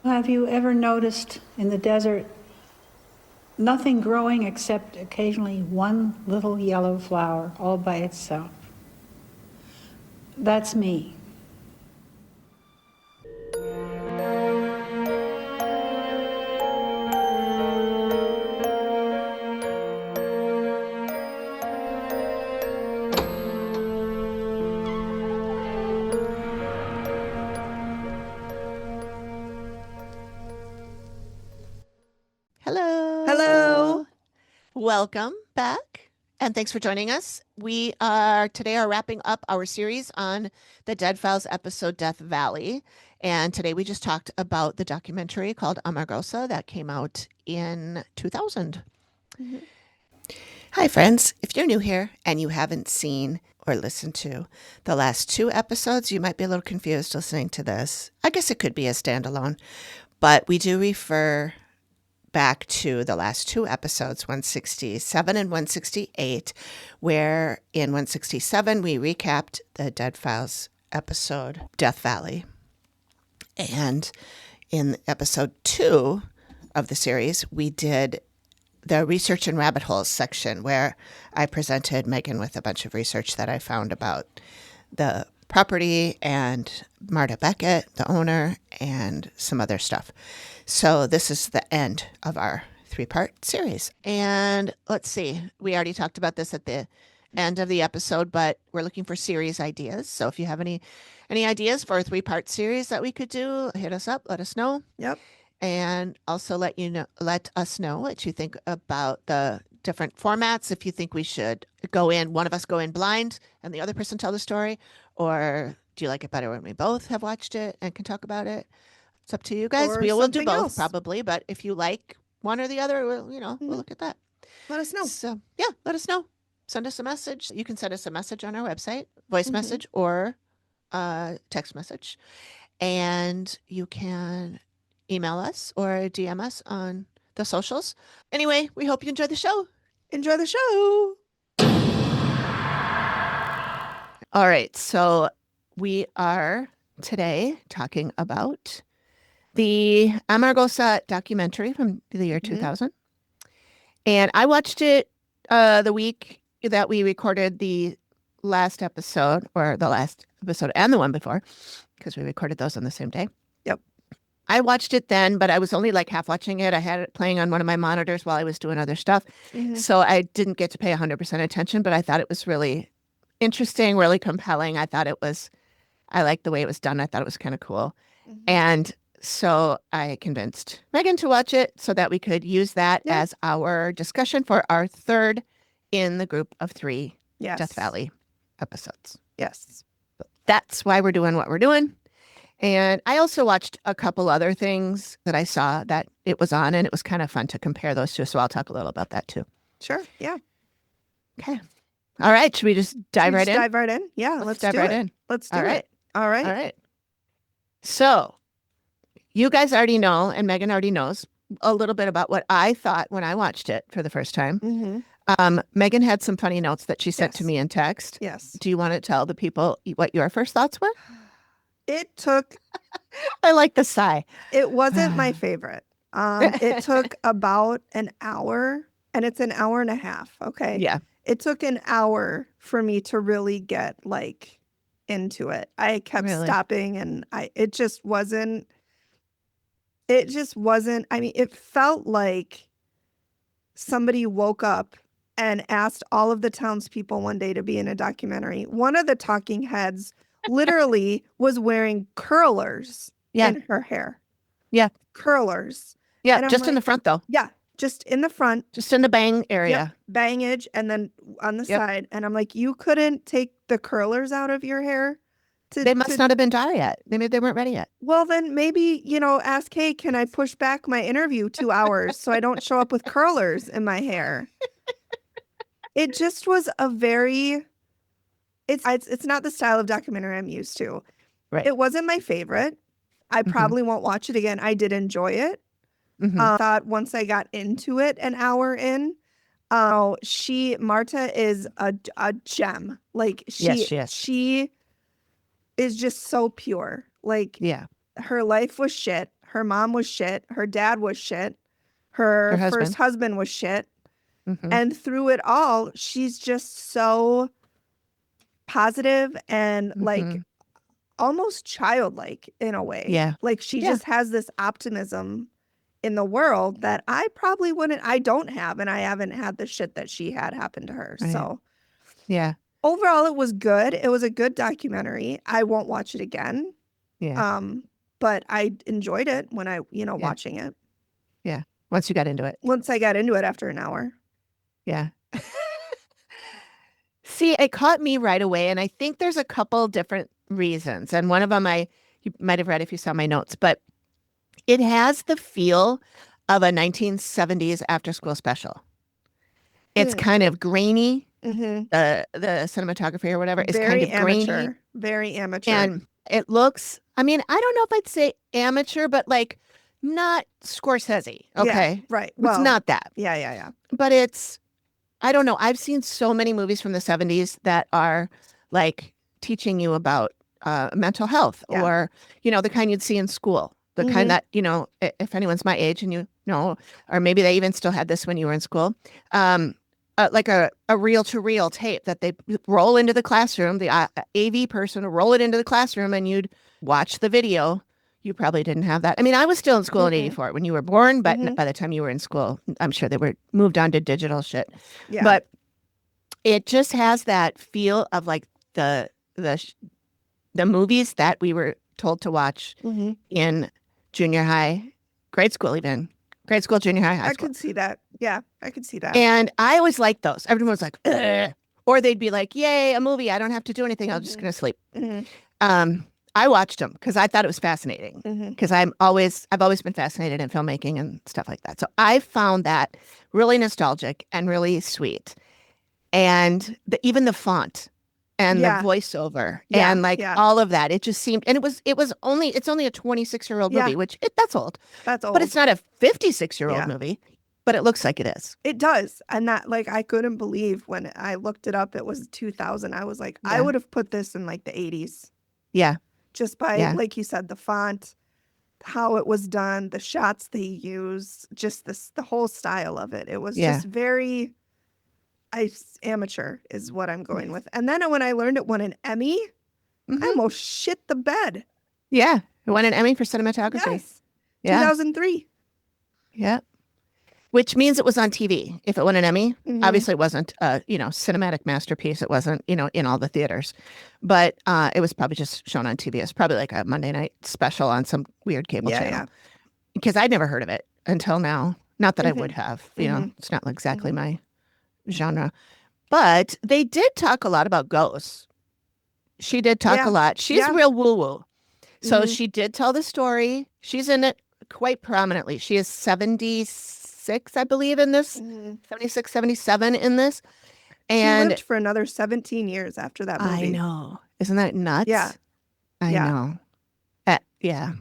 Have you ever noticed in the desert nothing growing except occasionally one little yellow flower all by itself? That's me. Hello. Welcome back. And thanks for joining us. We are today wrapping up our series on the Dead Files episode Death Valley. And today we just talked about the documentary called Amargosa that came out in 2000. Mm-hmm. Hi, friends. If you're new here and you haven't seen or listened to the last two episodes, you might be a little confused listening to this. I guess it could be a standalone, but we do refer back to the last two episodes, 167 and 168, where in 167 we recapped the Dead Files episode Death Valley. And in episode 2 of the series, we did the research and rabbit holes section, where I presented Megan with a bunch of research that I found about the property and Marta Beckett, the owner, and some other stuff. So this is the end of our 3-part series. And let's see, we already talked about this at the end of the episode, but we're looking for series ideas. So if you have any ideas for a 3-part series that we could do, hit us up, let us know. Yep. And also let us know what you think about the different formats. If you think we should one of us go in blind and the other person tell the story, or do you like it better when we both have watched it and can talk about it? It's up to you guys. Or We will do both else. Probably, but if you like one or the other, we'll look at that. Let us know. So yeah, let us know. Send us a message. You can send us a message on our website, voice message or text message. And you can email us or DM us on the socials. Anyway, we hope you enjoy the show. Enjoy the show. All right. So we are today talking about the Amargosa documentary from the year 2000. And I watched it the week that we recorded the last episode, or the last episode and the one before, because we recorded those on the same day. Yep. I watched it then, but I was only like half watching it. I had it playing on one of my monitors while I was doing other stuff. So I didn't get to pay 100% attention, but I thought it was really interesting, really compelling. I liked the way it was done. I thought it was kind of cool. And so I convinced Megan to watch it so that we could use that as our discussion for our third in the group of 3 Death Valley episodes. Yes. So that's why we're doing what we're doing. And I also watched a couple other things that I saw that it was on, and it was kind of fun to compare those two. So I'll talk a little about that too. Sure. Yeah. Okay. All right. Should we just dive right in? Dive right in. Yeah. Let's dive right in. Let's do it. All right. So you guys already know, and Megan already knows a little bit about what I thought when I watched it for the first time. Megan had some funny notes that she sent to me in text. Yes. Do you want to tell the people what your first thoughts were? It took... I like the sigh. It wasn't my favorite. It took about an hour, and it's an hour and a half. Okay. Yeah. It took an hour for me to really get into it. I kept stopping, and it just wasn't, I mean, it felt like somebody woke up and asked all of the townspeople one day to be in a documentary. One of the talking heads literally was wearing curlers in her hair. Yeah. Curlers. Yeah, just in the front though. Yeah, just in the front. Just in the bang area. Yep, bangage, and then on the side. And I'm like, you couldn't take the curlers out of your hair? They must not have been dry yet. Maybe they weren't ready yet. Well, then maybe, ask, hey, can I push back my interview 2 hours so I don't show up with curlers in my hair? It just was a very... It's not the style of documentary I'm used to. Right. It wasn't my favorite. I probably won't watch it again. I did enjoy it. Thought once I got into it an hour in, Marta is a gem. Like she is just so pure. Like her life was shit. Her mom was shit. Her dad was shit. Her Her husband. first husband was shit. Mhm. And through it all, she's just so positive and like Mhm. almost childlike in a way. Yeah. Like she Yeah. just has this optimism in the world that I probably wouldn't, I don't have, and I haven't had the shit that she had happen to her. Right. So Yeah. overall, it was good. It was a good documentary. I won't watch it again. Yeah. But I enjoyed it when I, Yeah. watching it. Yeah. Once you got into it. Once I got into it after an hour. Yeah. See, it caught me right away, and I think there's a couple different reasons. And one of them you might have read if you saw my notes, but it has the feel of a 1970s after school special. It's kind of grainy. Mm-hmm. The cinematography or whatever is kind Very of grainy. amateur. Very amateur. And it looks, I mean, I don't know if I'd say amateur, but like not Scorsese. Okay. Yeah, right. It's Well, not that. yeah. But it's, I don't know. I've seen so many movies from the 70s that are like teaching you about mental health Yeah. or, the kind you'd see in school. The Mhm. kind that, if anyone's my age and or maybe they even still had this when you were in school, like a reel-to-reel tape that they roll into the classroom, the AV person would roll it into the classroom and you'd watch the video. You probably didn't have that. I mean, I was still in school in Mhm. 84 when you were born, but Mhm. by the time you were in school, I'm sure they were moved on to digital shit. Yeah. But it just has that feel of like the movies that we were told to watch Mhm. in junior high, grade school even. Grade school, junior high, high I school. could see that. Yeah, I could see that. And I always liked those. Everyone was like, ugh. Or they'd be like, yay, a movie. I don't have to do anything. I'm just Mhm. going to sleep. Mhm. I watched them because I thought it was fascinating Mhm. because I've always been fascinated in filmmaking and stuff like that. So I found that really nostalgic and really sweet. And even the font and Yeah. the voiceover Yeah, and like yeah. all of that, it just seemed, and it's only a 26-year-old Yeah. movie, which that's old, That's old. but it's not a 56-year-old Yeah. movie, but it looks like it is. It does. And that, like, I couldn't believe when I looked it up, it was 2000. I was like, I Yeah. would have put this in like the 80s Yeah. just by, Yeah. like you said, the font, how it was done, the shots they used, just the whole style of it. It was Yeah. just very amateur is what I'm going with. And then when I learned it won an Emmy, I Mhm. almost shit the bed. Yeah. It won an Emmy for cinematography. Yes. Yeah. 2003. Yeah. Which means it was on TV. If it won an Emmy, Mhm. obviously it wasn't a, cinematic masterpiece. It wasn't, in all the theaters, but it was probably just shown on TV. It's probably like a Monday night special on some weird cable Yeah, channel. yeah. Because I'd never heard of it until now. Not that I would Mhm. have, Mhm. it's not exactly Mhm. my genre, but they did talk a lot about ghosts. She did talk Yeah. a lot. She's Yeah. real woo-woo. So Mhm. she did tell the story. She's in it quite prominently. She is 76, I believe, in this. Mhm. 76, 77 in this. She And lived for another 17 years after that movie. I know. Isn't that nuts? Yeah. I Yeah. know. Yeah.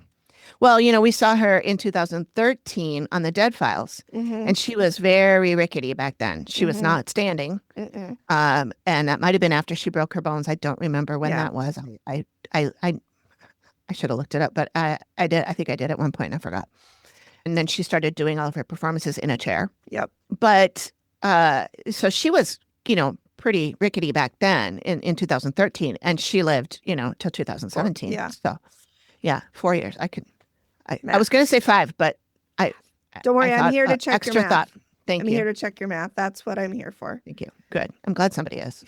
Well, we saw her in 2013 on the Dead Files, Mhm. and she was very rickety back then. She was Mhm. not standing. Mm-mm. And that might have been after she broke her bones. I don't remember when Yeah. that was. I should have looked it up, but I did. I think I did at one point and I forgot. And then she started doing all of her performances in a chair. Yep. But so she was, pretty rickety back then in 2013, and she lived, till 2017. Yeah. So yeah, 4 years. I Math. was going to say 5, but I Don't worry, I'm thought, here to check extra your math. thought. Thank I'm you. here to check your math. That's what I'm here for. Thank you. Good. I'm glad somebody is.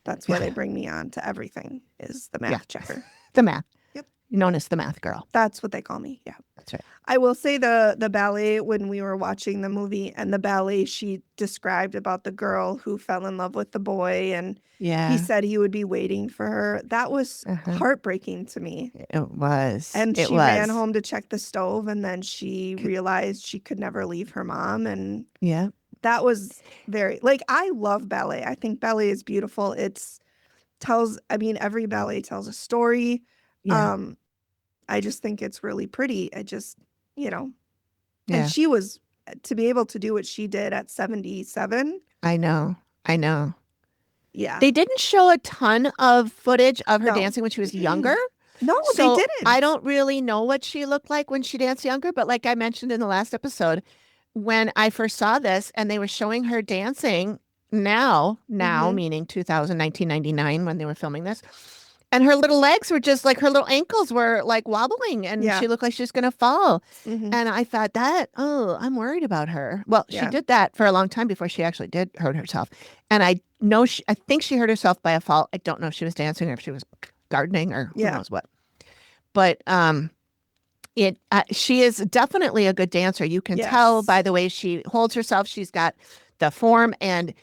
That's why they bring me on to everything is the math Yeah. checker. The math. Yep. Known as the math girl. That's what they call me. Yeah. That's right. I will say the ballet when we were watching the movie and the ballet she described about the girl who fell in love with the boy and Yeah. he said he would be waiting for her. That was Uh-huh. heartbreaking to me. It was. And it she was. ran home to check the stove and then she realized she could never leave her mom and Yeah. that was very I love ballet. I think ballet is beautiful. Every ballet tells a story. Yeah. I just think it's really pretty. I just, Yeah. and she was to be able to do what she did at 77. I know. Yeah. They didn't show a ton of footage of her No. dancing when she was younger, No, they So didn't. I don't really know what she looked like when she danced younger, but like I mentioned in the last episode, when I first saw this and they were showing her dancing now Mhm. meaning 2019, 99 when they were filming this, and her little legs were just like her little ankles were like wobbling and Yeah. she looked like she was going to fall. Mhm. And I thought I'm worried about her. Well, she Yeah. did that for a long time before she actually did hurt herself. And I think she hurt herself by a fall. I don't know if she was dancing or if she was gardening or who Yeah. knows what. But she is definitely a good dancer. You can tell Yes. by the way she holds herself. She's got the form, and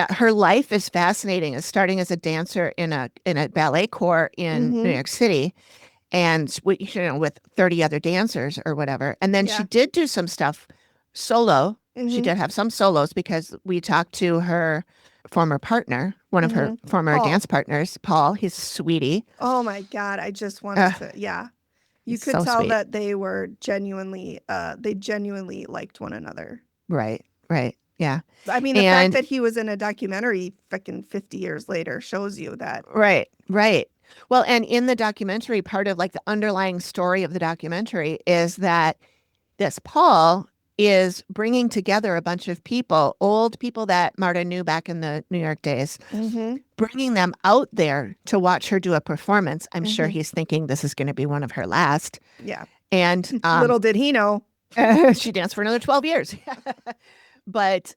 her life is fascinating. As starting as a dancer in a ballet corps in New Mhm. York City, and with 30 other dancers or whatever. And then she Yeah. did do some stuff solo. She Mhm. did have some solos because we talked to her former partner, one of her Mhm. former Paul. dance partners, Paul. He's a sweetie. Oh my God, I just wanted to, yeah. You He's could so tell sweet. that they genuinely liked one another. Right. Yeah. I mean, the fact that he was in a documentary fucking 50 years later shows you that. Right. Well, and in the documentary, part of like the underlying story of the documentary is that this Paul is bringing together a bunch of people, old people that Marta knew back in the New York days, Mhm. bringing them out there to watch her do a performance. I'm sure Mhm. he's thinking this is going to be one of her last. Yeah. And Little did he know. she danced for another 12 years. But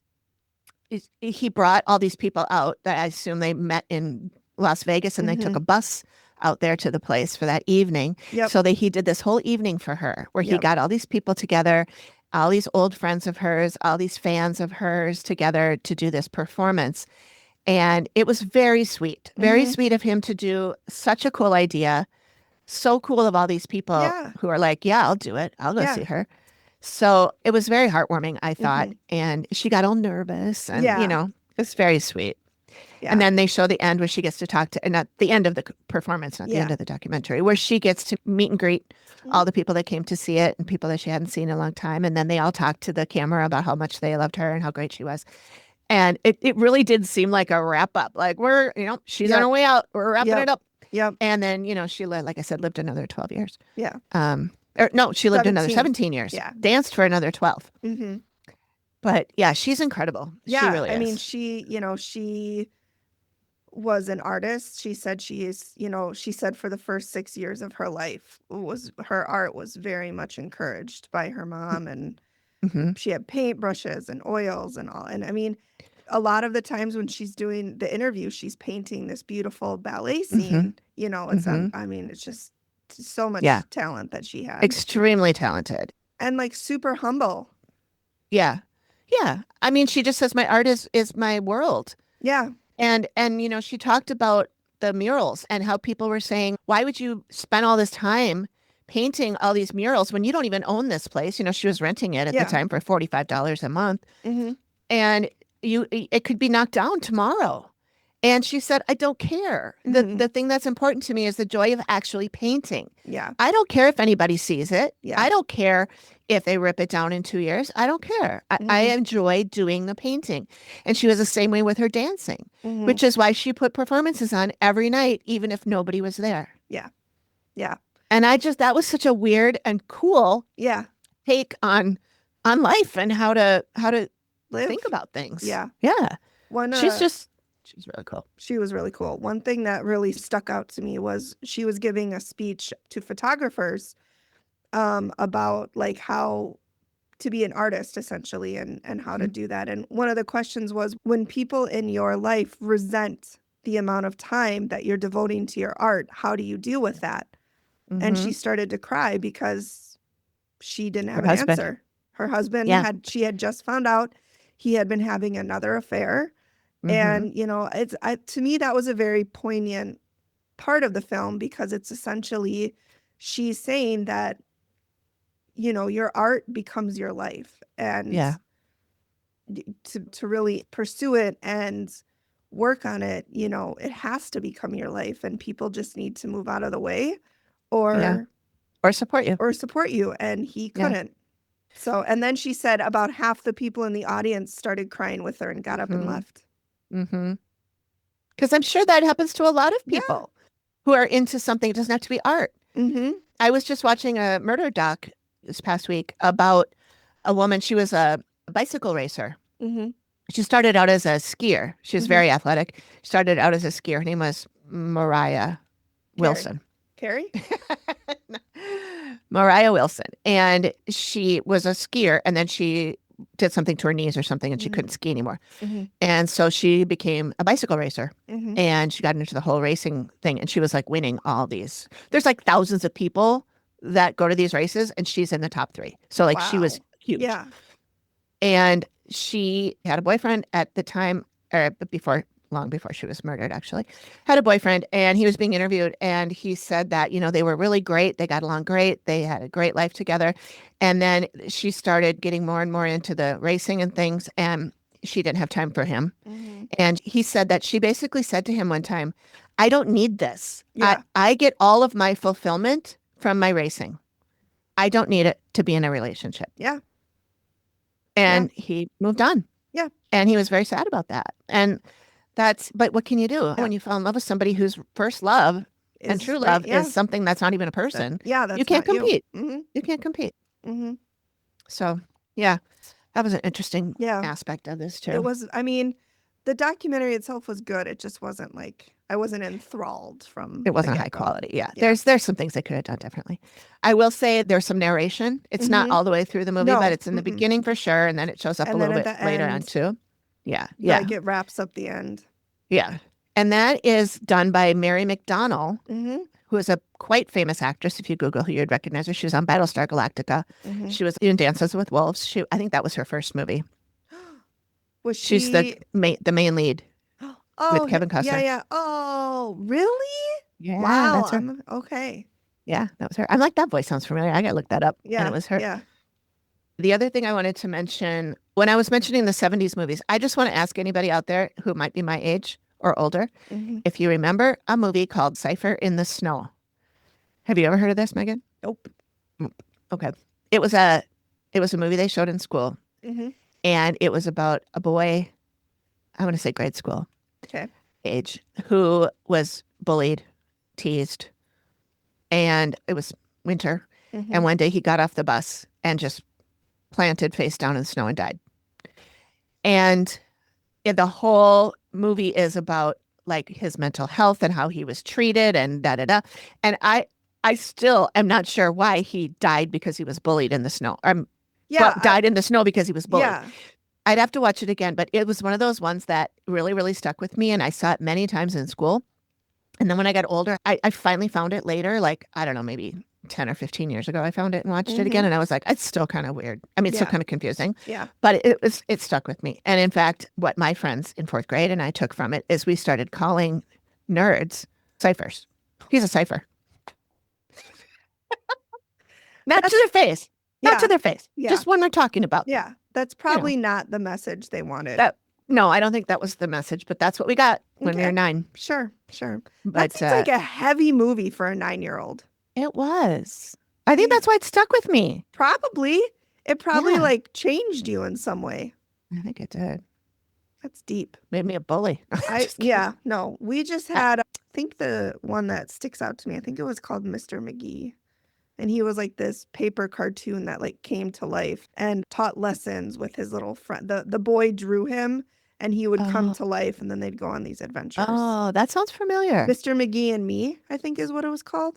he brought all these people out that I assume they met in Las Vegas, and they took Mhm. a bus out there to the place for that evening. Yep. So he did this whole evening for her where he Yep. got all these people together, all these old friends of hers, all these fans of hers together to do this performance. And it was very sweet Mhm. of him to do. Such a cool idea. So cool of all these people Yeah. who are like, yeah, I'll do it. I'll go Yeah. see her. So it was very heartwarming, I thought. Mhm. And she got all nervous and, Yeah. it's very sweet. Yeah. And then they show the end where she gets to talk to, and at the end of the performance, not the end Yeah. of the documentary, where she gets to meet and greet all Mhm. the people that came to see it and people that she hadn't seen in a long time. And then they all talk to the camera about how much they loved her and how great she was. And it really did seem like a wrap up. Like she's on Yep. her way out. We're wrapping Yep. it up. Yep. And then, she lived, like I said, lived another 12 years. Yeah. Or no, she lived another 17. 17 years. Yeah. Danced for another 12. Mhm. But yeah, she's incredible. She Yeah. really I is. mean, she was an artist. She said she said for the first 6 years of her life her art was very much encouraged by her mom, and hmm she had paintbrushes and oils and all. And I mean, a lot of the times when she's doing the interview, she's painting this beautiful ballet scene. It's hmm I mean, it's just so much Yeah. talent that she had, Extremely talented. and like super humble. Yeah. Yeah. I mean, she just says my art is my world. Yeah. And she talked about the murals and how people were saying, why would you spend all this time painting all these murals when you don't even own this place? She was renting it at the Yeah. time for $45 a month. Mm-hmm. And it could be knocked down tomorrow. And she said, I don't care. Mhm. The thing that's important to me is the joy of actually painting. Yeah. I don't care if anybody sees it. Yeah. I don't care if they rip it down in 2 years. I don't care. I Mhm. enjoy doing the painting. And she was the same way with her dancing, Mhm. which is why she put performances on every night, even if nobody was there. Yeah. Yeah. And that was such a weird and cool Yeah. take on life and how to Live. think about things. Yeah. Yeah. One. She's really cool. She was really cool. One thing that really stuck out to me was she was giving a speech to photographers about like how to be an artist essentially, and how to Mhm. do that. And one of the questions was, when people in your life resent the amount of time that you're devoting to your art, how do you deal with that? And she Mhm. started to cry because she didn't have Her an husband. answer. Her husband Yeah. she had just found out he had been having another affair. Mhm. And to me that was a very poignant part of the film, because it's essentially she's saying that your art becomes your life, and Yeah. to really pursue it and work on it, it has to become your life, and people just need to move out of the way Yeah. or Or support you. support you, and he Yeah. couldn't. So, and then she said about half the people in the audience started crying with her and got up and Mhm. left. Mm-hmm. Because I'm sure that happens to a lot of Yeah. people who are into something. It doesn't have to be art. Mm-hmm. I was just watching a murder doc this past week about a woman. She was a bicycle racer. Mm-hmm. She started out as a skier. She was Mhm. very athletic. Started out as a skier. Her name was Mariah Wilson. Carrie? Mariah Wilson. And she was a skier, and then she did something to her knees or something, and she Mhm. couldn't ski anymore. Mm-hmm. And so she became a bicycle racer, Mm-hmm. and she got into the whole racing thing, and she was like winning all these. There's like thousands of people that go to these races, and she's in the top 3. So like she was Wow. huge. Yeah. And she had a boyfriend at the time, or long before she was murdered, actually, had a boyfriend, and he was being interviewed, and he said that, they were really great. They got along great. They had a great life together. And then she started getting more and more into the racing and things, and she didn't have time for him. Mm-hmm. And he said that she basically said to him one time, I don't need this. Yeah. I get all of my fulfillment from my racing. I don't need it to be in a relationship. Yeah. And he moved on. Yeah. And he was very sad about that. And but what can you do when you fall in love with somebody whose first love and true love is something that's not even a person? That's you can't not compete. You. Mm-hmm. You can't compete. Mm-hmm. So, yeah, that was an interesting Yeah. aspect of this too. It was, I mean, the documentary itself was good. It just wasn't like, I wasn't enthralled from It wasn't the high get-go. quality. Yeah. Yeah. There's some things they could have done differently. I will say there's some narration. It's not Mhm. all the way through the movie, No. but it's in the Mm-mm. beginning for sure. And then it shows up And a then little bit at the later on end, too. Yeah. Yeah. Like it wraps up the end. Yeah. And that is done by Mary McDonnell, Mm-hmm. who is a quite famous actress. If you Google her, you'd recognize her. She was on Battlestar Galactica. Mm-hmm. She was in Dances with Wolves. I think that was her first movie. Was She's the main lead Oh, with Kevin Costner. yeah, yeah. Oh, really? Yeah, Wow. that's her. Okay. Yeah, that was her. I'm like, that voice sounds familiar. I got to look that up. Yeah. And it was her. Yeah. The other thing I wanted to mention, when I was mentioning the 70s movies, I just want to ask anybody out there who might be my age or older, Mm-hmm. if you remember a movie called Cypher in the Snow. Have you ever heard of this, Megan? Nope. Okay. It was a movie they showed in school, Mm-hmm. and it was about a boy, I want to say grade school Okay. age, who was bullied, teased, and it was winter. Mm-hmm. And one day he got off the bus and just planted face down in the snow and died. And the whole movie is about like his mental health and how he was treated and da-da-da. And I still am not sure why he died because he was bullied in the snow. Died in the snow because he was bullied. Yeah. I'd have to watch it again, but it was one of those ones that really, really stuck with me. And I saw it many times in school. And then when I got older, I finally found it later, like, I don't know, maybe 10 or 15 years ago, I found it and watched it again. And I was like, it's still kind of weird. I mean, it's still kind of confusing. Yeah. But it stuck with me. And in fact, what my friends in 4th grade and I took from it is we started calling nerds ciphers. He's a cipher. Not to their face. Not to their face. Yeah. Just when we're talking about. Yeah. That's probably not the message they wanted. No, I don't think that was the message, but that's what we got when we were 9. Sure. Sure. But That seems like a heavy movie for a 9-year-old. It was. I think that's why it stuck with me. Probably. It probably Yeah. like changed you in some way. I think it did. That's deep. Made me a bully. No. We just had, I think the one that sticks out to me, I think it was called Mr. McGee. And he was like this paper cartoon that like came to life and taught lessons with his little friend. The boy drew him and he would come to life and then they'd go on these adventures. Oh, that sounds familiar. Mr. McGee and Me, I think is what it was called.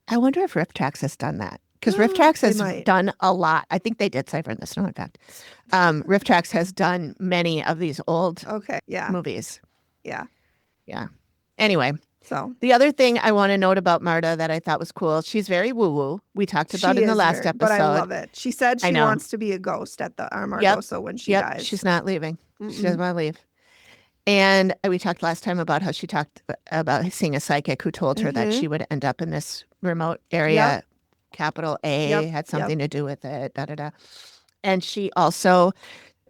I wonder if Riff Tracks has done that. Because Riff Tracks They has might. done a lot. I think they did Cypher in the Snow, in fact. Riff Tracks has done many of these old Okay. Yeah. movies. Yeah. Yeah. Anyway, So the other thing I want to note about Marta that I thought was cool, she's very woo-woo. We talked about she in the is last very- episode. But I love it. She said I she know. wants to be a ghost at the Amargosa when she dies. She's not leaving. She Mm-mm. doesn't want to leave. And we talked last time about how she talked about seeing a psychic who told her that Mhm. she would end up in this remote area. Capital A Yep, had something to do with it. Da da da. And she also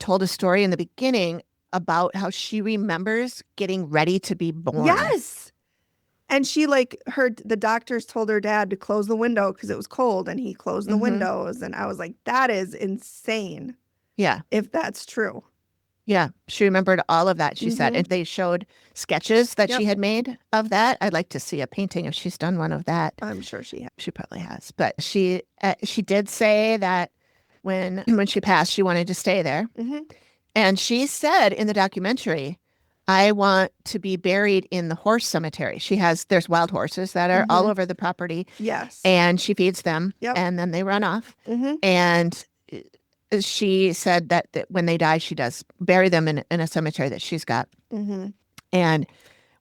told a story in the beginning about how she remembers getting ready to be born. Yes. And she like heard the doctors told her dad to close the window because it was cold and he closed the Mhm. windows. And I was like, that is insane Yeah. if that's true. Yeah, she remembered all of that, she said. Mhm. And they showed sketches that Yep. she had made of that. I'd like to see a painting if she's done one of that. I'm sure she has. She probably has. But she did say that when she passed, she wanted to stay there. Hmm. And she said in the documentary, I want to be buried in the horse cemetery. There's wild horses that are all Mhm. over the property, Yes. and she feeds them Yep. and then they run off. Hmm. And she said that when they die, she does bury them in a cemetery that she's got. Hmm. And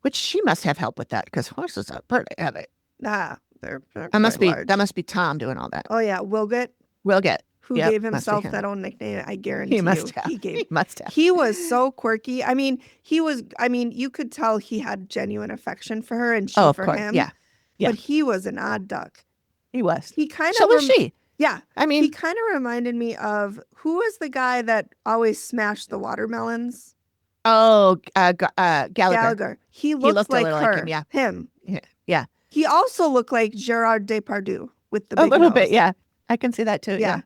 which she must have help with that because horses are pretty heavy. Ah, they're That must quite be large. that must be Tom doing all that. Oh yeah, Wilget, Wilget. who Yep, gave must be himself him. that own nickname. I guarantee He must you, have. he gave. He must have. He was so quirky. I mean, you could tell he had genuine affection for her and she Oh, of for course. him. Yeah. Yeah. But he was an odd duck. He was. He kind So of was she. Yeah. I He mean, kind of reminded me of who was the guy that always smashed the watermelons? Gallagher. Gallagher. He looks looked a like little her. like him, yeah. Him. Yeah. Yeah. He also looked like Gerard Depardieu with the A big little nose. bit. Yeah. I can see that too. Yeah. Yeah.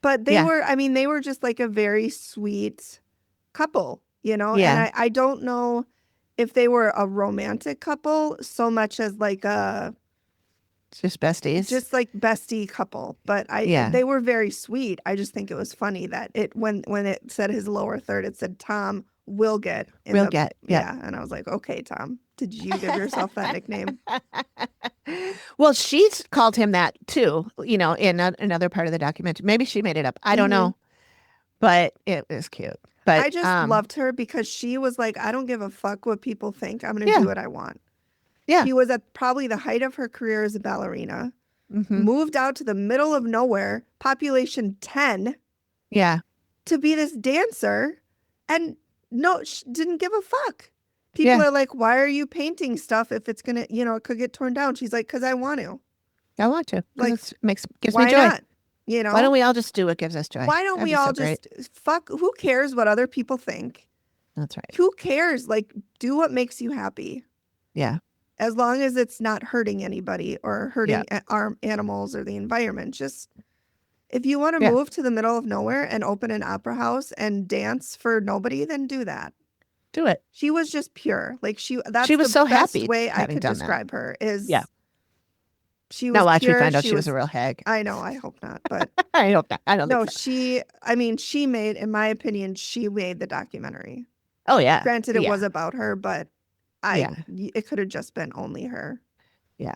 But they Yeah. were, I mean, they were just like a very sweet couple, And Yeah. I don't know if they were a romantic couple so much as like Just besties. just like bestie couple. But Yeah. they were very sweet. I just think it was funny that when it said his lower third, it said Tom Wilget. Wilget. Yeah. And I was like, okay, Tom, did you give yourself that nickname? Well, she's called him that too, in another part of the documentary. Maybe she made it up. I don't know, but it was cute. But I just loved her because she was like, I don't give a fuck what people think. I'm going to Yeah. do what I want. Yeah. She was at probably the height of her career as a ballerina, moved out to the middle of nowhere, population 10, Yeah. to be this dancer, and didn't give a fuck. People Yeah. are like, why are you painting stuff if it's going to, it could get torn down? She's like, because I want to. I want to. Like, gives Why me joy. not? Why don't we all just do what gives us joy? Why don't That'd we be all so great. just fuck? Who cares what other people think? That's right. Who cares? Like, do what makes you happy. Yeah. As long as it's not hurting anybody or hurting our animals or the environment. Just if you want to move to the middle of nowhere and open an opera house and dance for nobody, then do that. Do it. She was just pure. Like that's She was the so best happy way I having could done that. describe her is she was Now watch pure. me find out she was a real hag. I know, I hope not. But I hope not. I don't no, think so. she made, in my opinion, she made the documentary. Oh yeah. Granted, it was about her, but Yeah. it could have just been only her. Yeah.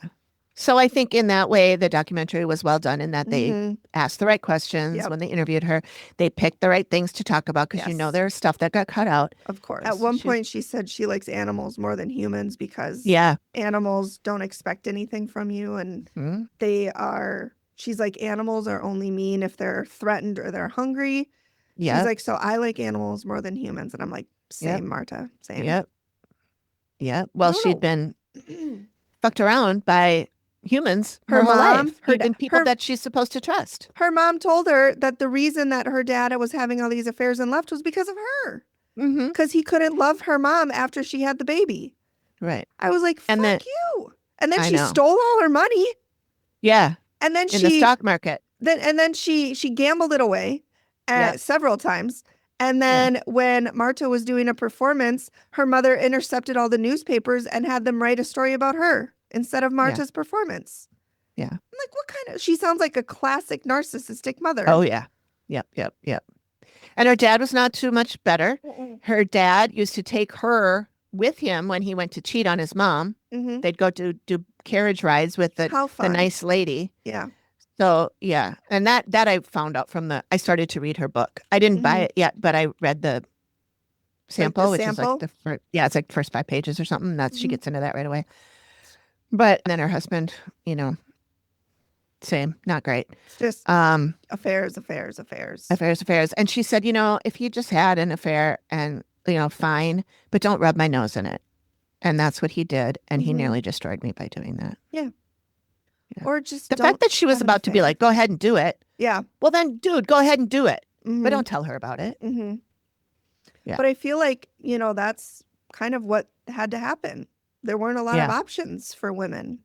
So I think in that way, the documentary was well done in that they Mhm. asked the right questions when they interviewed her. They picked the right things to talk about because Yes. there's stuff that got cut out. Of course. At one point, she said she likes animals more than humans because animals don't expect anything from you. And she's like, animals are only mean if they're threatened or they're hungry. Yeah. She's like, so I like animals more than humans. And I'm like, same, Marta, same. Yep. Yeah. Well, she'd been fucked around by humans her whole life, even people that she's supposed to trust. Her mom told her that the reason that her dad was having all these affairs and left was because of her. Because he couldn't love her mom after she had the baby. Right. I was like, fuck you. And then she know. stole all her money. Yeah. And then in the stock market. Then she gambled it away several times. And then when Marta was doing a performance, her mother intercepted all the newspapers and had them write a story about her instead of Marta's performance. Yeah. I'm like, what kind of... She sounds like a classic narcissistic mother. Oh, yeah. Yep. And her dad was not too much better. Her dad used to take her with him when he went to cheat on his mom. They'd go to do carriage rides with the nice lady. Yeah. So, yeah. And that I found out I started to read her book. I didn't buy it yet, but I read the sample, which is like it's like the first 5 pages or something. She gets into that right away. But then her husband, same, not great. Just affairs. And she said, if you just had an affair and, fine, but don't rub my nose in it. And that's what he did. And he nearly destroyed me by doing that. Yeah. Or just the fact that she was about to be like, go ahead and do it. Yeah. Well, then, dude, go ahead and do it. But don't tell her about it. Yeah. But I feel like, that's kind of what had to happen. There weren't a lot of options for women.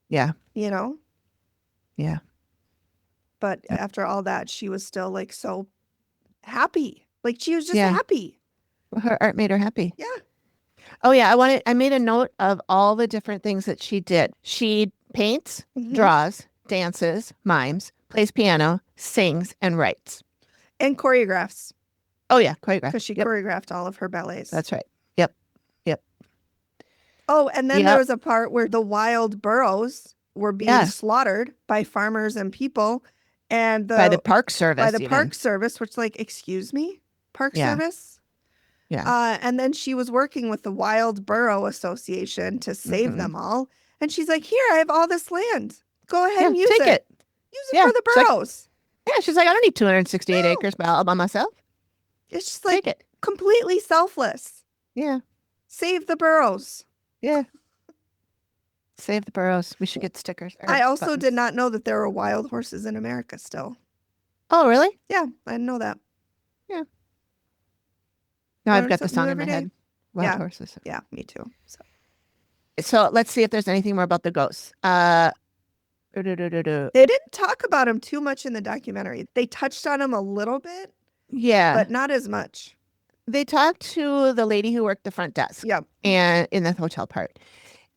Yeah. Yeah. But after all that, she was still like so happy. Like she was just happy. Her art made her happy. Yeah. Oh yeah, I made a note of all the different things that she did. She paints, Mhm. draws, dances, mimes, plays piano, sings, and writes. And choreographs, Oh yeah, choreograph. because she Yep, choreographed all of her ballets. that's right. Yep. Yep. Oh, and then Yep. there was a part where the wild burros were being Yeah. slaughtered by farmers and people, and By the Park Service. by the even. Park Service, which, like, excuse me, Park Yeah. Service. Yeah. And then she was working with the Wild Burro Association to save Mhm. them all. And she's like, "Here, I have all this land. Go ahead Yeah, and use take it. it. Use it Yeah, for the she's like- burros." Yeah, she's like, I don't need 268 No. acres all by myself. It's just like Take it. completely selfless. Yeah. Save the burros. Yeah. Save the burros. We should get stickers. or I also buttons. did not know that there were wild horses in America still. Oh, really? Yeah, I didn't know that. Now I've Learn got the something song new in my every day. head. Wild Yeah. horses. Yeah, me too. So let's see if there's anything more about the ghosts. They didn't talk about him too much in the documentary. They touched on him a little bit, Yeah. but not as much. They talked to the lady who worked the front desk Yep. and in the hotel part.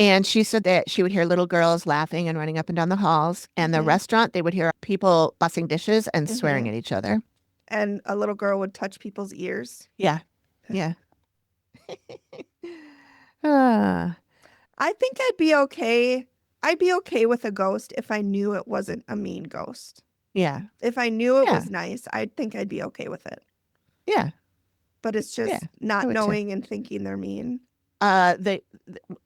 And she said that she would hear little girls laughing and running up and down the halls. And the Mhm. restaurant, they would hear people bussing dishes and swearing Mhm. at each other. And a little girl would touch people's ears. Yeah. Yeah. Ah. I think I'd be okay. I'd be okay with a ghost if I knew it wasn't a mean ghost. Yeah. If I knew it Yeah. was nice, I think I'd be okay with it. Yeah. But it's just Yeah, not I would too. knowing and thinking they're mean. The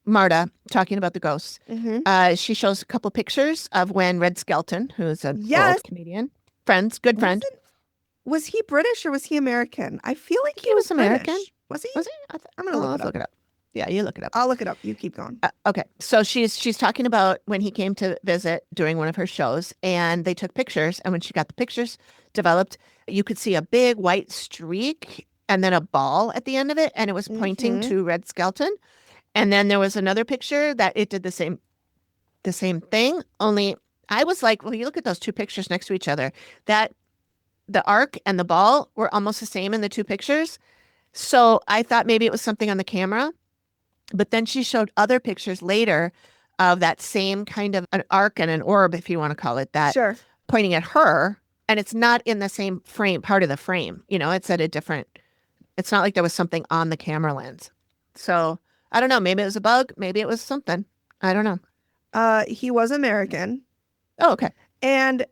Marta talking about the ghosts. Mm-hmm. She shows a couple pictures of when Red Skelton, who's an Yes. old comedian, good friend. Was he British or was he American? I feel like He was American. British. Was he? Was he? I'm gonna look it let's up. look it up. Yeah, you look it up. I'll look it up. You keep going. Okay, so she's talking about when he came to visit during one of her shows, and they took pictures. And when she got the pictures developed, you could see a big white streak and then a ball at the end of it, and it was pointing Mhm. to Red Skelton. And then there was another picture that it did the same thing. Only I was like, well, you look at those two pictures next to each other. That the arc and the ball were almost the same in the two pictures. So I thought maybe it was something on the camera. But then she showed other pictures later of that same kind of an arc and an orb, if you want to call it that, Sure. pointing at her. And it's not in the same part of the frame. It's at a different, it's not like there was something on the camera lens. So I don't know. Maybe it was a bug. Maybe it was something. I don't know. He was American. Oh, okay. And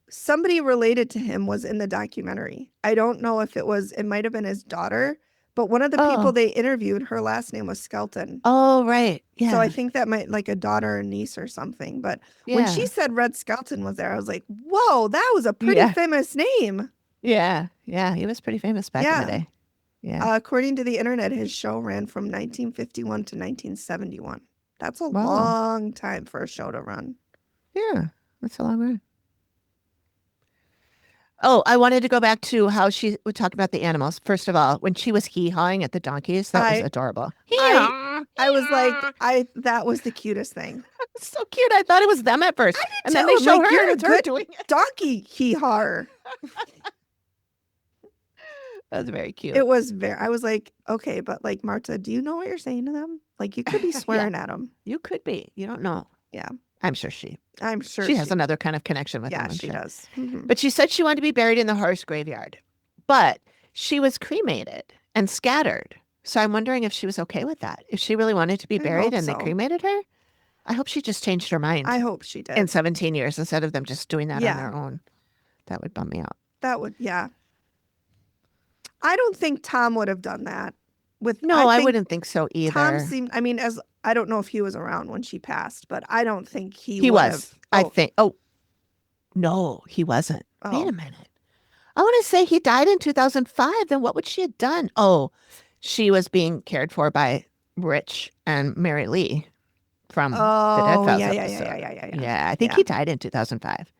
somebody related to him was in the documentary. I don't know if it might have been his daughter, but one of the people they interviewed, her last name was Skelton. Oh, right. Yeah. So I think that might like a daughter or niece or something. But when she said Red Skelton was there, I was like, whoa, that was a pretty famous name. Yeah. Yeah. He was pretty famous back in the day. Yeah. According to the internet, his show ran from 1951 to 1971. That's a long time for a show to run. Yeah. That's a long run. Oh, I wanted to go back to how she would talk about the animals. First of all, when she was hee-hawing at the donkeys, that was adorable. I was like, that was the cutest thing. So cute. I thought it was them at first. And then too. they show Like, her you're and a it's her good doing it. Donkey hee-haw. That was very cute. It was I was like, okay, but like, Marta, do you know what you're saying to them? Like, you could be swearing at them. You could be. You don't know. Yeah. I'm sure she has another kind of connection with them. Yeah, I'm she sure. does. Mm-hmm. But she said she wanted to be buried in the horse graveyard. But she was cremated and scattered. So I'm wondering if she was okay with that. If she really wanted to be buried and they cremated her. I hope she just changed her mind. I hope she did. In 17 years instead of them just doing that on their own. That would bum me out. That would, yeah. I don't think Tom would have done that. I wouldn't think so either. Tom seemed, I don't know if he was around when she passed, but I don't think he was. Have, I think. Oh, no, he wasn't. Oh. Wait a minute. I want to say he died in 2005. Then what would she have done? Oh, she was being cared for by Rich and Mary Lee from the Dead Files episode. Yeah, I think he died in 2005.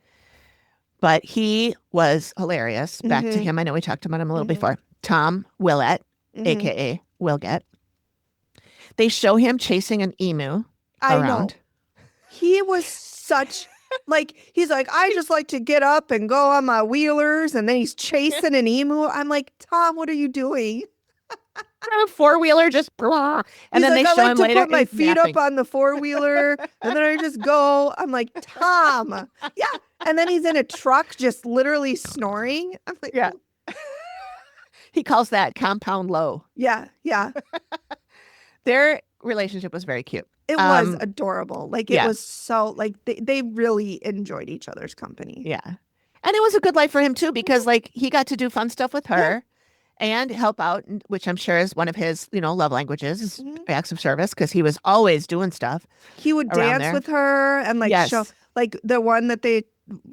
But he was hilarious. Back to him. I know we talked about him a little before. Tom Wilget, a.k.a. Wilget. They show him chasing an emu around. I know. He was such Like, he's like, I just like to get up and go on my wheelers. And then he's chasing an emu. I'm like, Tom, what are you doing? A four-wheeler just blah. And He's then like, they I show like him to later put my he's feet napping. up on the four-wheeler and then I just go. I'm like, Tom. Yeah. And then he's in a truck just literally snoring. I'm like, Yeah. He calls that compound low. yeah, yeah. Their relationship was very cute. It was adorable. Like, it yeah. was so, like, they really enjoyed each other's company. Yeah. And it was a good life for him too, because like he got to do fun stuff with her and help out, which I'm sure is one of his, love languages, is acts of service, because he was always doing stuff. He would around dance there. with her and like show, Yes. like the one that they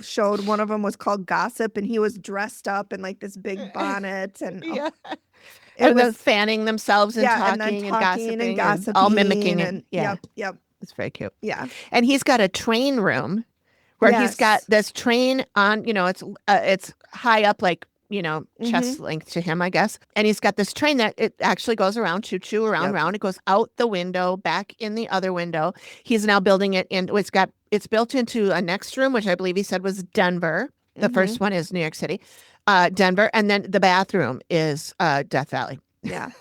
showed, one of them was called Gossip, and he was dressed up in like this big bonnet and Yeah. it And then was fanning themselves and yeah, and then talking and talking and gossiping all mimicking it. and Yeah. yep, It's very cute. yeah, And he's got a train room where he's got yes. this train on, it's high up, like, chest Mm-hmm. length to him, I guess. And he's got this train that it actually goes around, choo choo, around, Yep. round. It goes out the window, back in the other window. He's now building it in. It's built into a next room, which I believe he said was Denver. The first one is New York City, Denver, and then the bathroom is Death Valley. Yeah.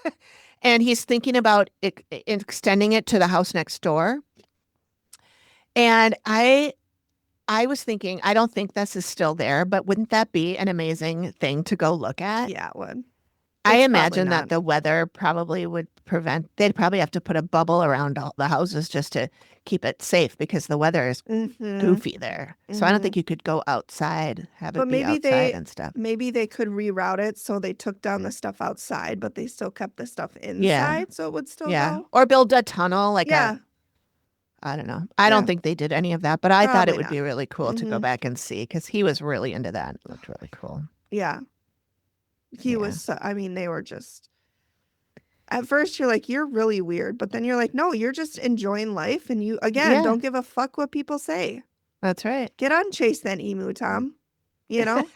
And he's thinking about extending it to the house next door. And I was thinking, I don't think this is still there, but wouldn't that be an amazing thing to go look at? Yeah, it would. I It's imagine probably that the weather probably would they'd probably have to put a bubble around all the houses just to keep it safe, because the weather is goofy there. So I don't think you could go outside, have But it be maybe outside and stuff. maybe they could reroute it so they took down the stuff outside, but they still kept the stuff inside, so it would still go. Or build a tunnel, like Yeah, I don't know. I don't think they did any of that, but I thought it Probably would be not. really cool to go back and see, because he was really into that. It looked really cool. yeah. He was. I mean, they were just. At first, you're like, you're really weird, but then you're like, no, you're just enjoying life, and you Yeah. don't give a fuck what people say. That's right. Get on Chase that emu, Tom. You know,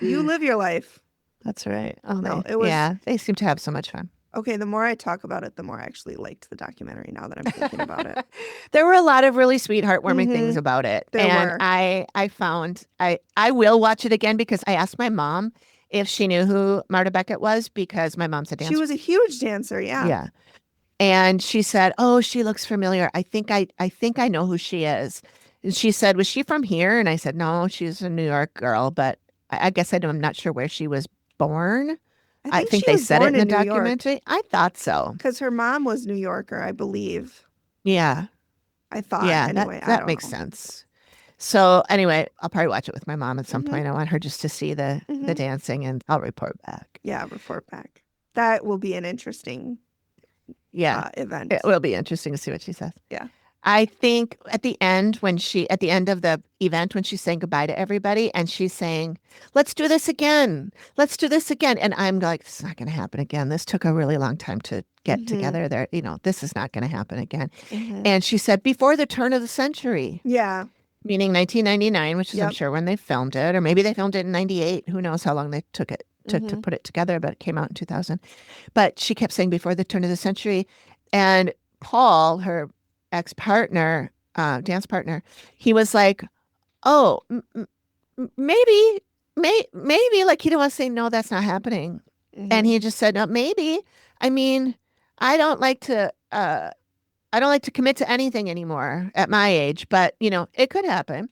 you live your life. That's right. Oh, No, it was they seem to have so much fun. okay. The more I talk about it, the more I actually liked the documentary. Now that I'm thinking about it, There were a lot of really sweet, heartwarming things about it. There and were. I found I will watch it again, because I asked my mom if she knew who Marta Beckett was, because my mom's a dancer. She was a huge dancer. Yeah. Yeah. And she said, "Oh, she looks familiar. I think I know who she is." And she said, "Was she from here?" And I said, "No, she's a New York girl, but I guess I'm not sure where she was born." I think she they was said it born in the New York, documentary. I thought so. because her mom was New Yorker, I believe. Yeah. I thought. Yeah, Anyway, I that don't makes know. sense. So anyway, I'll probably watch it with my mom at some Mhm. point. I want her just to see the dancing, and I'll report back. Yeah, report back. That will be an interesting Yeah, event. it will be interesting to see what she says. Yeah. I think at the end of the event, when she's saying goodbye to everybody and she's saying, "Let's do this again. Let's do this again." And I'm like, "It's not going to happen again. This took a really long time to get together there. This is not going to happen again." And she said, "Before the turn of the century." Yeah. Meaning 1999, which is I'm Yep. sure when they filmed it, or maybe they filmed it in 98. Who knows how long they took to put it together, but it came out in 2000. But she kept saying before the turn of the century. And Paul, her ex-partner, dance partner, he was like, "Oh, maybe, maybe," like he didn't want to say, "No, that's not happening." And he just said, "No, maybe. I mean, I don't like to commit to anything anymore at my age, but it could happen."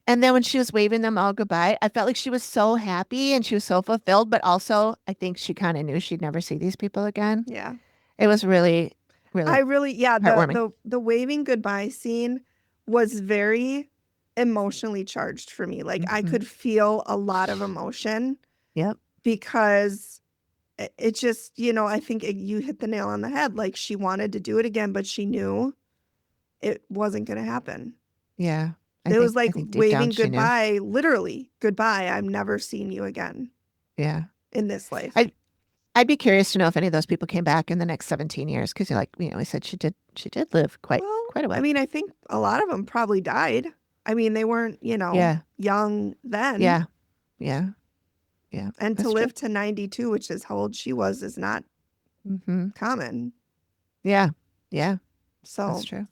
And then when she was waving them all goodbye, I felt like she was so happy and she was so fulfilled, but also I think she kind of knew she'd never see these people again. Yeah. It was really, really heartwarming. The waving goodbye scene was very emotionally charged for me. Like I could feel a lot of emotion. Yep. Because it just, I think you hit the nail on the head. Like she wanted to do it again, but she knew it wasn't going to happen. Yeah. It was like waving goodbye, literally goodbye. I'm never seeing you again. Yeah. In this life. I'd be curious to know if any of those people came back in the next 17 years, because we said she did live quite a while. I mean, I think a lot of them probably died. I mean, they weren't, young then. Yeah. Yeah. Yeah. And to live to 92, which is how old she was, is not common. Yeah. Yeah. So that's true.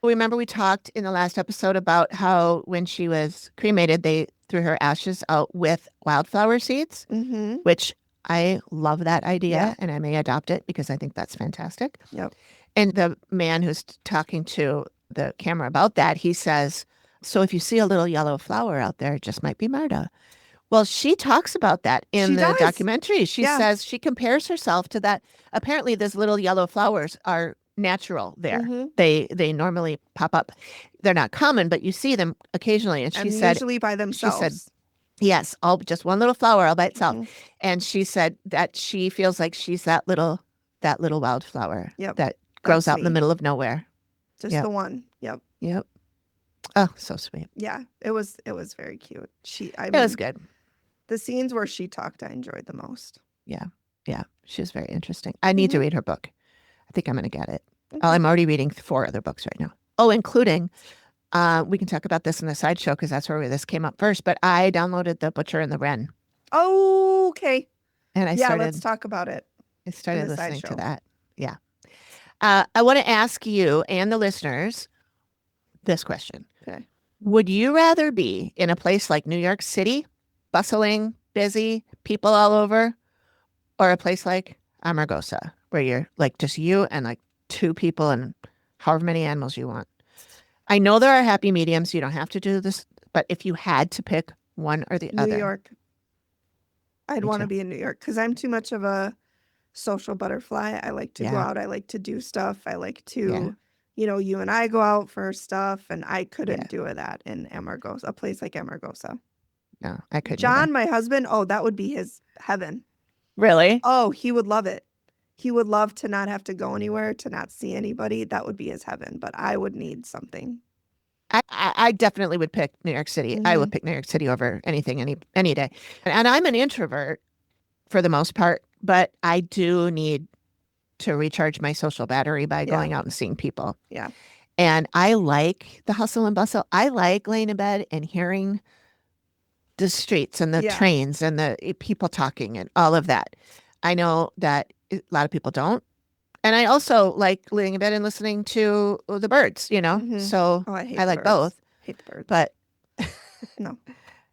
Remember we talked in the last episode about how when she was cremated, they threw her ashes out with wildflower seeds, Mm-hmm. which I love that idea Yeah. and I may adopt it because I think that's fantastic. Yep. And the man who's talking to the camera about that, he says, so if you see a little yellow flower out there, it just might be Marta. Well, she talks about that in She the does. documentary. She Yeah. says she compares herself to that. Apparently, those little yellow flowers are natural there. Mm-hmm. They normally pop up. They're not common, but you see them occasionally. And she And said, usually by themselves. yes, all just one little flower all by itself. Mhm. And she said that she feels like she's that little wildflower Yep. that grows That's out in the me. middle of nowhere. Just Yep. the one. Yep. Yep. Oh, so sweet. Yeah. It was very cute. I It mean, was good. the scenes where she talked, I enjoyed the most. Yeah. She was very interesting. I need to Mhm. read her book. I think I'm going to get it. Okay. I'm already reading 4 other books right now. Oh, including, we can talk about this in the sideshow because that's where this came up first. But I downloaded The Butcher and the Wren, Oh, okay. and I Yeah, let's talk about it. started the listening to sideshow. that. Yeah. I want to ask you and the listeners this question. Okay. Would you rather be in a place like New York City, bustling, busy, people all over, or a place like Amargosa, where you're like just you and like 2 people and however many animals you want? I know there are happy mediums. You don't have to do this, but if you had to pick one or the New other. York. I'd Me want to too. be in New York because I'm too much of a social butterfly. I like to go Yeah. out. I like to do stuff. I like to, Yeah. you and I go out for stuff, and I couldn't Yeah. do that in Amargosa, a place like Amargosa. No, I couldn't. John, either. my husband, oh, that would be his heaven. Really? Oh, he would love it. He would love to not have to go anywhere, to not see anybody. That would be his heaven, but I would need something. I definitely would pick New York City. I would pick New York City over anything, any day. And I'm an introvert for the most part, but I do need to recharge my social battery by Yeah. going out and seeing people. Yeah. And I like the hustle and bustle. I like laying in bed and hearing the streets and the Yeah. trains and the people talking and all of that. I know that a lot of people don't. And I also like laying in bed and listening to the birds, Mhm. So Oh, I hate I the like birds. both, Hate the birds. but No.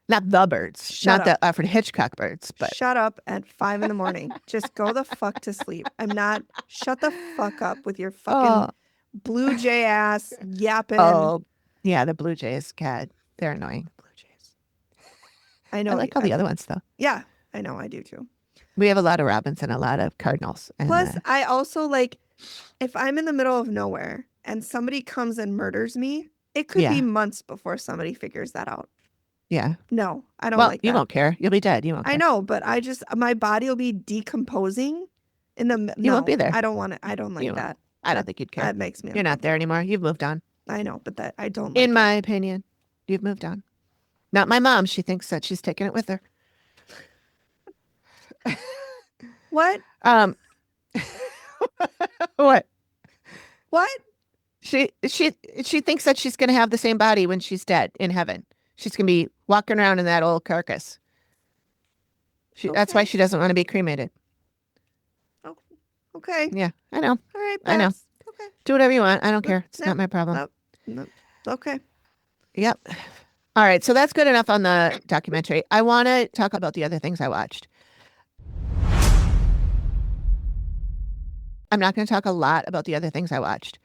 not the birds, Shut not the Alfred Hitchcock birds, but Shut up at 5 a.m. Just go the fuck to sleep. Shut the fuck up with your fucking blue jay ass yapping. oh, yeah, the Blue Jays, God, they're annoying. Blue Jays. I I know. like all the other ones though. Yeah, I know. I do too. We have a lot of robins and a lot of cardinals. And, Plus, I also like if I'm in the middle of nowhere and somebody comes and murders me, it could be Yeah. months before somebody figures that out. yeah. No, I don't Well, like you that. won't care. You'll be dead. You won't care. I know, but my body will be decomposing in the. You won't be there. I don't want it. I don't like You won't. that. I don't think you'd care. That makes me. You're not there anymore. You've moved on. I know, but that I don't. Like In it. my opinion, you've moved on. Not my mom. She thinks that she's taking it with her. What? What? What? She thinks that she's going to have the same body when she's dead in heaven. She's going to be walking around in that old carcass. That's why Okay. she doesn't want to be cremated. Okay. Yeah, I know. All right. I know. Babs. Okay. Do whatever you want. I don't care. It's No, not my problem. No. Okay. Yep. All right. So that's good enough on the documentary. I want to talk about the other things I watched. I'm not going to talk a lot about the other things I watched.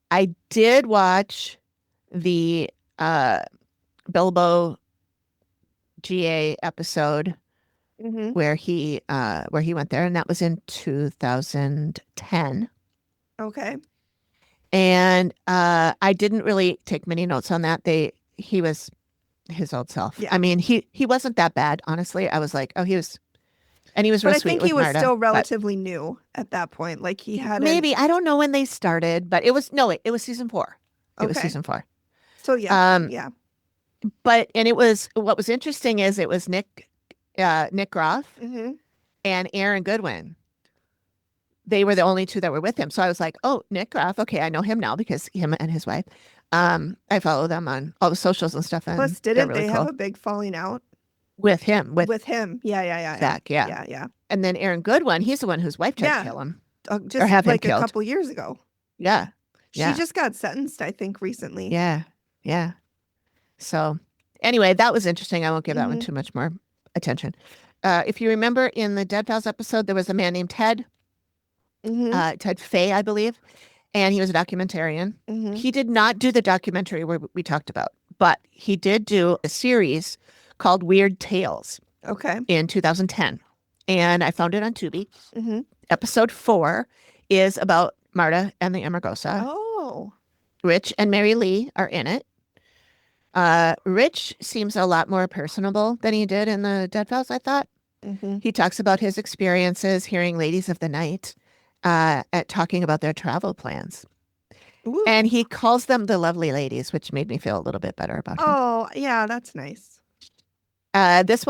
I did watch the Bilbo GA episode Mm-hmm. where he went there, and that was in 2010. Okay. And I didn't really take many notes on that. He was his old self. Yeah. I mean, he wasn't that bad, honestly. I was like, oh, he was real But I sweet think with he was Marta, still but relatively new at that point. Like he had maybe I don't know when they started, but it was season 4. It was Okay. season 4. So yeah. Yeah. But what was interesting is it was Nick Groff Mm-hmm. and Aaron Goodwin. They were the only 2 that were with him. So I was like, oh, Nick Groff. Okay, I know him now because him and his wife. I follow them on all the socials and stuff. And Plus, they're didn't really they cool. have a big falling out with him? with him? Yeah. Zach, yeah. Yeah. And then Aaron Goodwin, he's the one whose wife tried Yeah. to kill him. Just have him like a killed. couple years ago. Yeah. She Yeah. just got sentenced, I think, recently. Yeah. Yeah. So anyway, that was interesting. I won't give that one Mhm. too much more attention. If you remember in the Dead Files episode, there was a man named Ted, Ted Fay, I believe, and he was a documentarian. He did not do the documentary where we talked about, but he did do a series called Weird Tales Okay. in 2010. And I found it on Tubi. Mhm. Episode 4 is about Marta and the Amargosa. Oh. Rich and Mary Lee are in it. Rich seems a lot more personable than he did in the Dead Files, I thought. Mhm. He talks about his experiences hearing ladies of the night at talking about their travel plans. Ooh. And he calls them the lovely ladies, which made me feel a little bit better about him. Oh, yeah, that's nice. This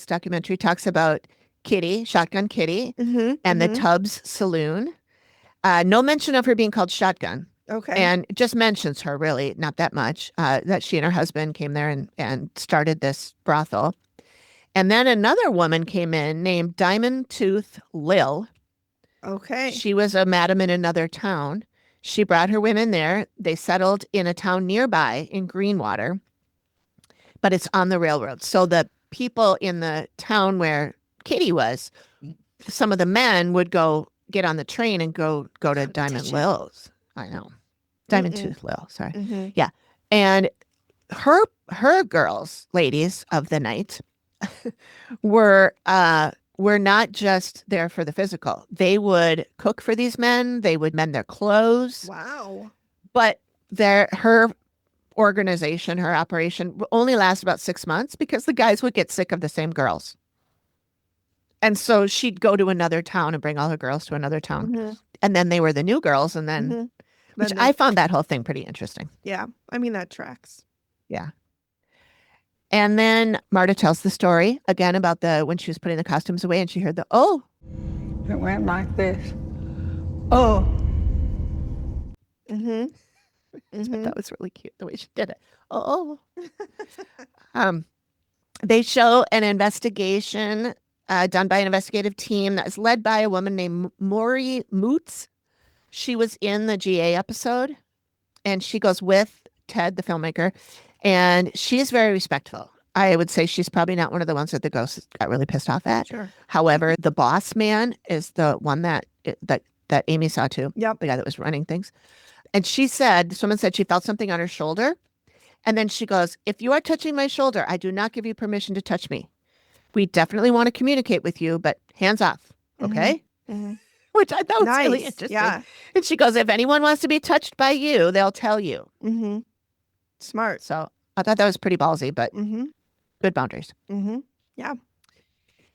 documentary talks about Kitty, Shotgun Kitty, and the Tubbs Saloon. No mention of her being called Shotgun. Okay. And it just mentions her, really, not that much, that she and her husband came there and started this brothel. And then another woman came in named Diamond Tooth Lil. Okay. She was a madam in another town. She brought her women there. They settled in a town nearby in Greenwater, but it's on the railroad. So the people in the town where Kitty was, some of the men would go get on the train and go to Diamond Lil's. I know. Diamond Tooth Lil, sorry. Mhm. Yeah. And her girls, ladies of the night, were not just there for the physical. They would cook for these men, they would mend their clothes. Wow. But her organization, her operation only lasted about 6 months because the guys would get sick of the same girls. And so she'd go to another town and bring all her girls to another town. Mhm. And then they were the new girls. And then, which Then I found that whole thing pretty interesting. Yeah. I mean, that tracks. Yeah. And then Marta tells the story again about when she was putting the costumes away and she heard the, oh. It went like this. Oh. Mm-hmm. That was really cute the way she did it. Oh. They show an investigation done by an investigative team that is led by a woman named Maury Moots. She was in the GA episode, and she goes with Ted, the filmmaker, and she is very respectful. I would say she's probably not one of the ones that the ghost got really pissed off at. Sure. However, the boss man is the one that Amy saw too. Yep. The guy that was running things. And someone said she felt something on her shoulder. And then she goes, if you are touching my shoulder, I do not give you permission to touch me. We definitely want to communicate with you, but hands off. Okay. Mhm. Which I thought was Nice. really interesting. Yeah. And she goes, if anyone wants to be touched by you, they'll tell you. Mm-hmm. Smart. So I thought that was pretty ballsy, but Mm-hmm. good boundaries. Mm-hmm. Yeah.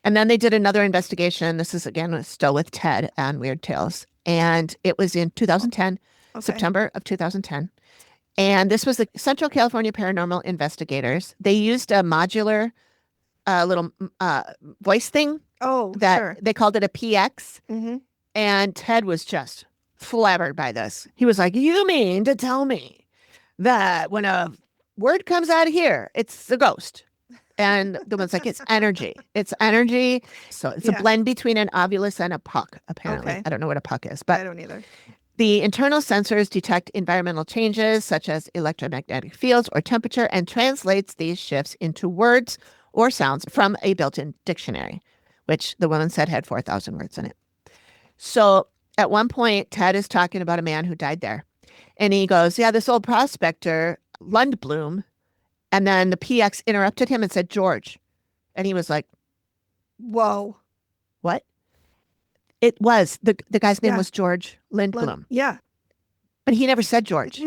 And then they did another investigation. This is again still with Ted and Weird Tales. And it was in 2010, Okay. September of 2010. And this was the Central California Paranormal Investigators. They used a modular little voice thing Oh, that sure. they called it a PX. Mm-hmm. And Ted was just flabbered by this. He was like, you mean to tell me that when a word comes out of here, it's a ghost? And the one's like, it's energy. It's energy. So it's a blend between an ovulus and a puck, apparently. Okay. I don't know what a puck is, I but don't either. the internal sensors detect environmental changes such as electromagnetic fields or temperature and translates these shifts into words or sounds from a built-in dictionary, which the woman said had 4,000 words in it. So at one point, Ted is talking about a man who died there. And he goes, yeah, this old prospector, Lundblom. And then the PX interrupted him and said, George. And he was like, Whoa. what? It was. The guy's name Yeah. was George Lindblom. Yeah. But he never said George.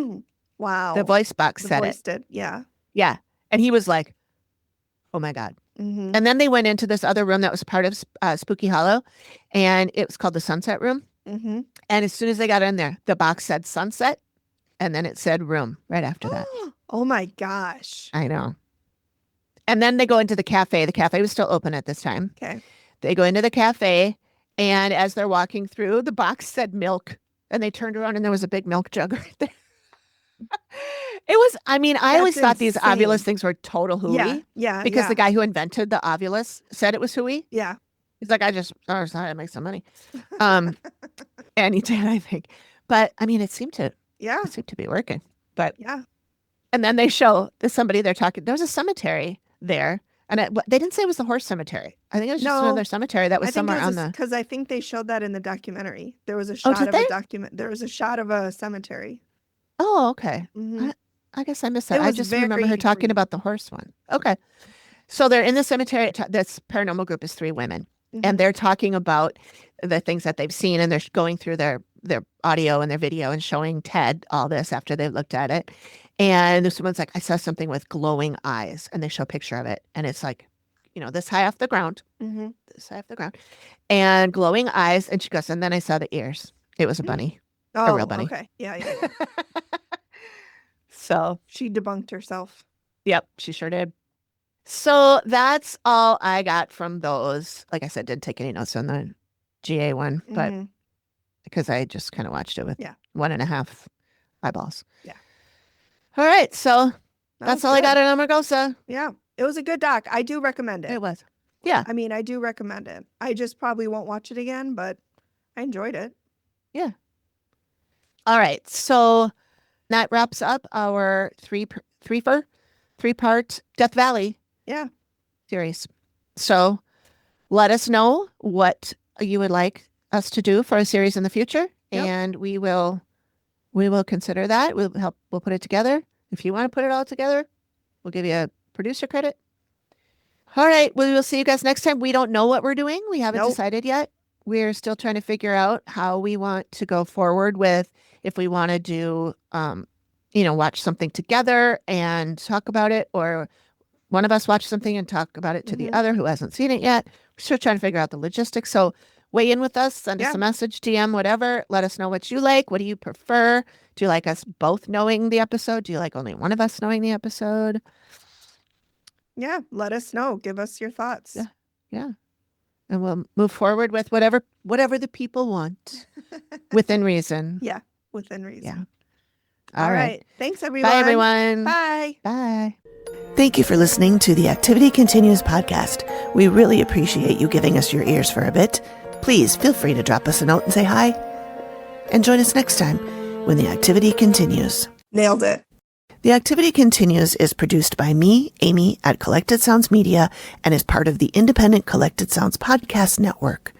Wow. The voice box The said voice it. did. Yeah. Yeah. And he was like, oh my God. Mm-hmm. And then they went into this other room that was part of Spooky Hollow. And it was called the Sunset Room. Mm-hmm. And as soon as they got in there, the box said sunset. And then it said room right after that. Oh my gosh. I know. And then they go into the cafe. The cafe was still open at this time. Okay. They go into the cafe. And as they're walking through, the box said milk. And they turned around and there was a big milk jug right there. It was, I mean, I always That's thought these insane. ovulus things were total hooey. Yeah. Yeah. Because yeah. the guy who invented the ovulus said it was hooey. Yeah. He's like, I just thought I'd make some money. And he did, I think. But I mean, it seemed to be working. But and then they show somebody they're talking. There's a cemetery there, and they didn't say it was the horse cemetery. I think it was just another cemetery that was somewhere on the. Because I think they showed that in the documentary. There was a shot of a document. There was a shot of a cemetery. Oh, okay. I guess I missed that. I just remember her talking about the horse one. Okay. So they're in the cemetery. This paranormal group is 3 women, and they're talking about the things that they've seen, and they're going through their audio and their video and showing Ted all this after they've looked at it. And this woman's like, I saw something with glowing eyes, and they show a picture of it, and it's like, this high off the ground, this high off the ground, and glowing eyes. And she goes, and then I saw the ears. It was a bunny, a real bunny. Okay, yeah. So she debunked herself. Yep, she sure did. So that's all I got from those. Like I said, didn't take any notes on the GA one, but because I just kind of watched it with 1.5 eyeballs. Yeah. All right, so that's all I got on Amargosa. Yeah, it was a good doc. I do recommend it. It was. Yeah. I mean, I do recommend it. I just probably won't watch it again, but I enjoyed it. Yeah. All right, so that wraps up our three-part Death Valley series. So let us know what you would like us to do for a series in the future, and we will consider that. We'll put it together. If you want to put it all together, we'll give you a producer credit. All right, we will see you guys next time. We don't know what we're doing. We haven't decided yet. We're still trying to figure out how we want to go forward with, if we want to do watch something together and talk about it, or one of us watch something and talk about it to the other who hasn't seen it yet. We're still trying to figure out the logistics. So weigh in with us, send us a message, DM, whatever. Let us know what you like. What do you prefer? Do you like us both knowing the episode? Do you like only one of us knowing the episode? Yeah, let us know. Give us your thoughts. Yeah. And we'll move forward with whatever the people want within reason. Yeah, within reason. Yeah. All right. Thanks, everyone. Bye, everyone. Bye. Bye. Thank you for listening to the Activity Continues podcast. We really appreciate you giving us your ears for a bit. Please feel free to drop us a note and say hi. And join us next time when the activity continues. Nailed it. The Activity Continues is produced by me, Amy, at Collected Sounds Media, and is part of the independent Collected Sounds podcast network.